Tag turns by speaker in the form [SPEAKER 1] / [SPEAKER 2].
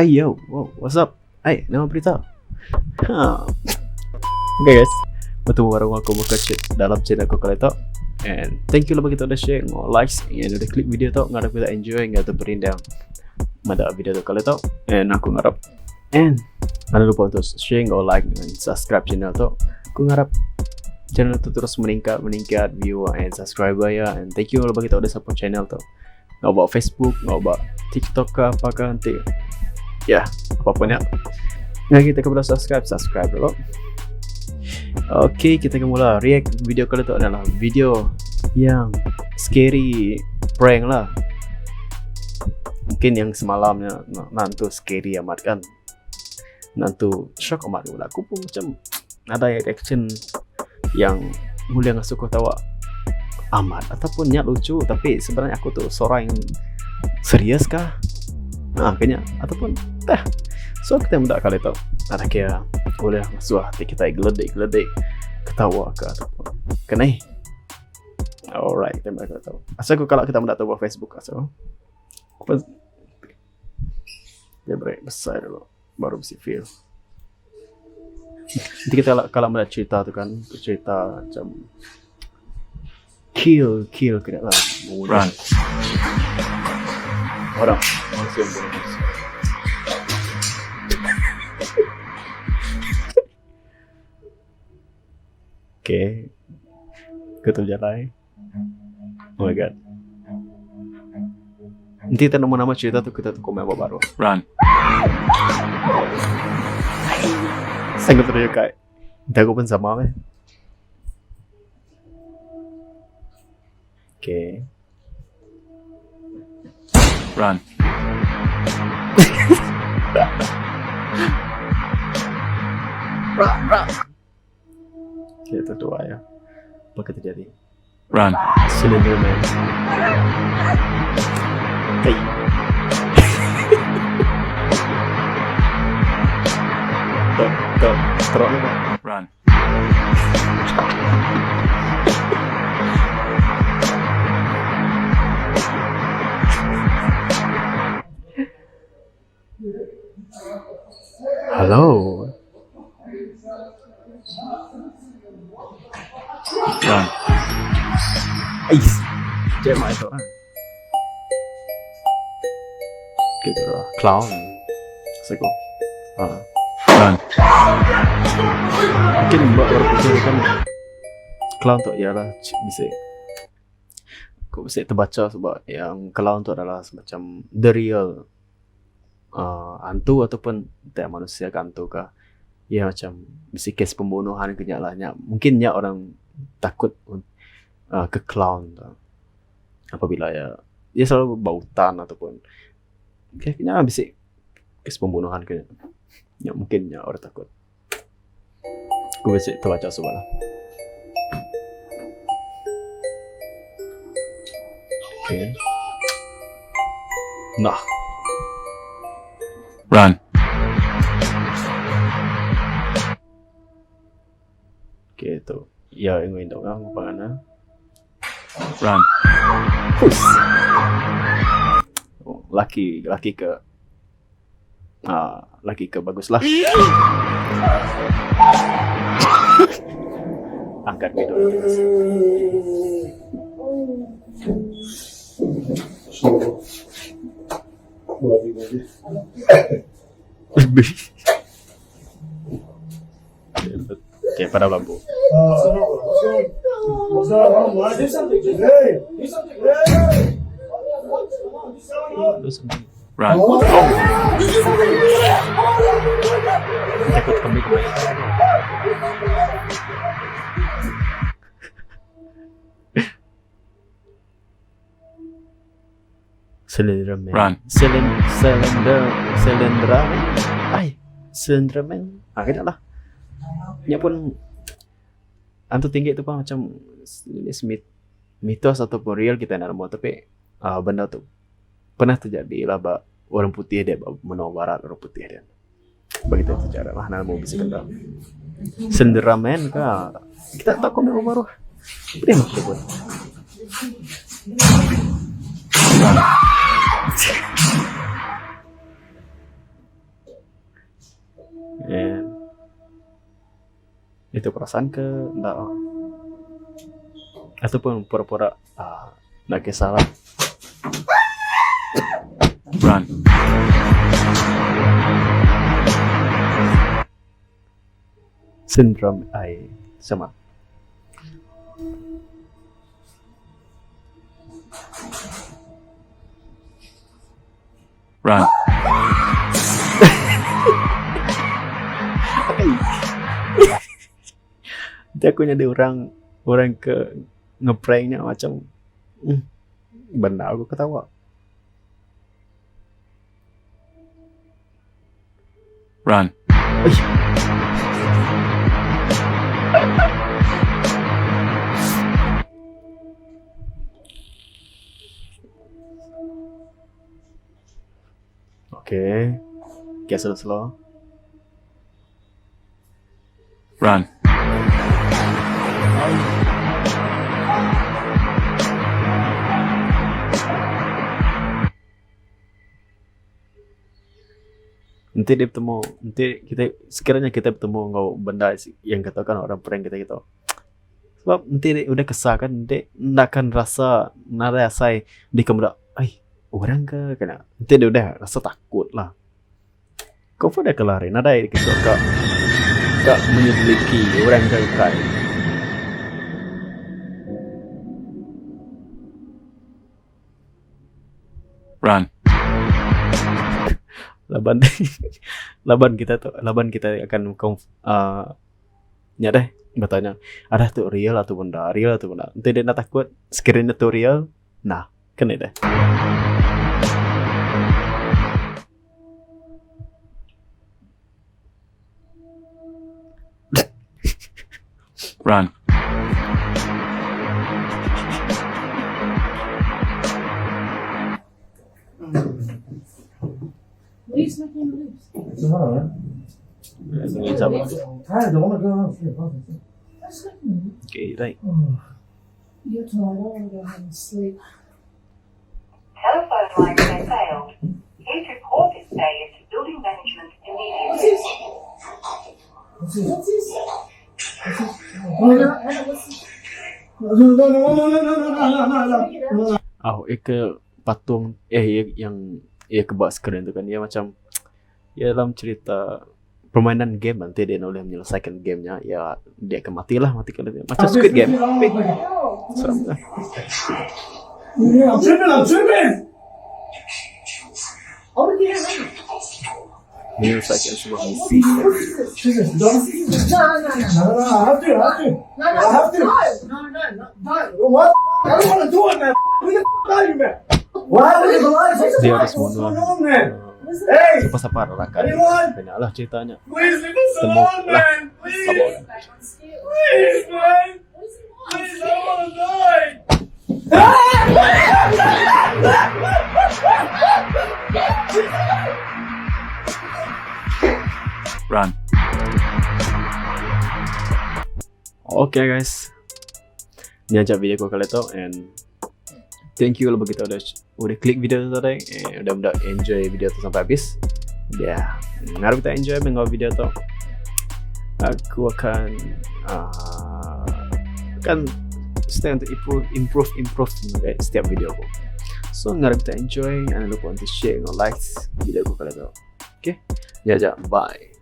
[SPEAKER 1] Yo, wow, what's up? Nama berita. Okay guys, bertemu bareng aku Muka Cik dalam channel aku kali tak. And thank you lah bagi udah share, ngau likes, and udah klik video tak, ngarap kita enjoy, nggak tu berindang. Mada video tu kali tak, and aku ngarap. And jangan lupa untuk share, ngau like, dan subscribe channel tu. Aku ngarap channel tu terus meningkat viewer and subscriber ya. And thank you lah bagi udah support channel tu. Ngau bawa Facebook, ngau bawa TikTok ke apakah nanti. Ya, apapun ya. Nah, kita kepada subscribe dulu. Oke, kita mula react video kali itu adalah video yang scary prank lah. Mungkin yang semalamnya nantu scary amat kan. Nantu shock amat pula. Aku pun macam ada reaction yang mulia nggak suka tawa amat ataupun nyak lucu, tapi sebenarnya aku tuh seorang yang serius kah? Nah, kayaknya ataupun so kita mudah kali itu ada kaya boleh masuk hati kita geledek ketawa ke ataupun kenai. Alright, kita mudah tahu asal aku kalau kita mudah tahu Facebook asal dia break besar dulu baru bisa feel. Nanti kita kalau mudah cerita tu kan, cerita macam kill kena lah
[SPEAKER 2] Run.
[SPEAKER 1] orang manusia boleh. Oke, ketul jalan. Oh my god. Nanti kita nama cerita tuh kita tuh komen apa baru.
[SPEAKER 2] Run.
[SPEAKER 1] Sangat terjadi kayak. Dah aku pun sama meh. Oke.
[SPEAKER 2] Run.
[SPEAKER 1] Oke, itu doa ya. Apa terjadi?
[SPEAKER 2] Run.
[SPEAKER 1] Cylinder Man. Hey. Teruk ni Pak.
[SPEAKER 2] Run.
[SPEAKER 1] Halo.
[SPEAKER 2] Run.
[SPEAKER 1] Ais. Cema itu kan. Gitu lah. Clown. Seko.
[SPEAKER 2] Run.
[SPEAKER 1] Mungkin mbak baru pikir kan clown tu ialah bisa kau bisa terbaca sebab yang clown tu adalah semacam the real hantu ataupun tak manusia ke hantu kah. Ya macam bisa kes pembunuhan kenyalahnya. Mungkin orang takut ke clown tu. Apabila dia selalu bautan ataupun kayaknya bisa kes pembunuhan ke. Ya mungkin orang takut. Aku bisa terbaca sebelah. Oke. Nah.
[SPEAKER 2] Run.
[SPEAKER 1] Oke itu. Ya ingin tahu kan apa
[SPEAKER 2] Run.
[SPEAKER 1] Pus. Oh, laki ke baguslah. Angkat video terus. Lebih. Oke, pada lampu.
[SPEAKER 2] Run.
[SPEAKER 1] Takut kami Cylinder Man.
[SPEAKER 2] Run.
[SPEAKER 1] Cylinder Man. Akhirnya lah. Nya pun antu tinggi itu Pak macam mitos ataupun real kita nak mau tapi benda tu pernah terjadi lah orang putih dia menua barat orang putih dia. Begitu sejarah lah nak mau bisa kena. Cylinder Man kah? Kita tak komen baru. Dia mau buat. And itu perasaan ke enggak, ataupun pura-pura nak kisah lah.
[SPEAKER 2] Run.
[SPEAKER 1] Syndrome ai sama.
[SPEAKER 2] Run.
[SPEAKER 1] Nanti aku ada orang ke ngepranknya macam benar aku ketawa.
[SPEAKER 2] Run.
[SPEAKER 1] Oke, slow.
[SPEAKER 2] Run. nanti sekiranya kita bertemu ngau benda yang katakan orang prank kita gitu. Sebab nanti udah kesal kan, nanti ndak akan rasa di kamu orang ke kena. Nanti dia udah rasa takut lah. Kau pun dah kelarin ada kisah kak menyelidiki orang ke kai. Run.
[SPEAKER 1] laban kita akan deh bertanya ada tuh real atau benda. Nanti dia nak takut sekiranya tuh real, nah kena deh.
[SPEAKER 2] Run.
[SPEAKER 3] What are you smacking your lips?
[SPEAKER 4] It's alright.
[SPEAKER 1] Ini sama.
[SPEAKER 4] I don't want to go out for your
[SPEAKER 3] I'm smacking your lips.
[SPEAKER 1] Okay, right.
[SPEAKER 3] You're tired. I want to go home and sleep.
[SPEAKER 5] Telephone line has failed. Please report this failure to building management
[SPEAKER 3] What's
[SPEAKER 5] immediately.
[SPEAKER 3] this?
[SPEAKER 4] What's this?
[SPEAKER 3] What's this? Hannah, what's this?
[SPEAKER 4] No.
[SPEAKER 1] Ke patung yang kebak skrin tu kan, dia macam dalam cerita permainan game, nanti dia boleh menyelesaikan gamenya, ya dia akan mati kalau dia macam Squid Game. Seram kan?
[SPEAKER 4] I'm tripping!
[SPEAKER 3] I want to get it right.
[SPEAKER 1] Menyelesaikan sebuah misi.
[SPEAKER 4] Jesus, don't.
[SPEAKER 3] No.
[SPEAKER 4] I have to.
[SPEAKER 3] No.
[SPEAKER 4] What? I don't want to do it, man. What the f*** are you, man? Why would you lie?
[SPEAKER 1] Dia harus
[SPEAKER 4] What's
[SPEAKER 1] bunuh.
[SPEAKER 4] going on, man? Hey!
[SPEAKER 1] Pas apa rakan?
[SPEAKER 4] Anyone?
[SPEAKER 1] Banyaklah ceritanya.
[SPEAKER 4] Please leave us
[SPEAKER 1] Temu
[SPEAKER 4] alone,
[SPEAKER 1] lah.
[SPEAKER 4] man! Please!
[SPEAKER 1] Abang.
[SPEAKER 4] Please, man! Please, I want to die!
[SPEAKER 2] Run.
[SPEAKER 1] Okay guys, ini aja video aku kali itu, and thank you kalau begitu udah klik video tu tadi, udah enjoy video tu sampai habis. Ya, harap kita enjoy mengenai video tu. Aku akan stay untuk improve setiap video aku. So harap kita enjoy, jangan lupa untuk share dan like video aku kali itu. Okay, ya aja, bye.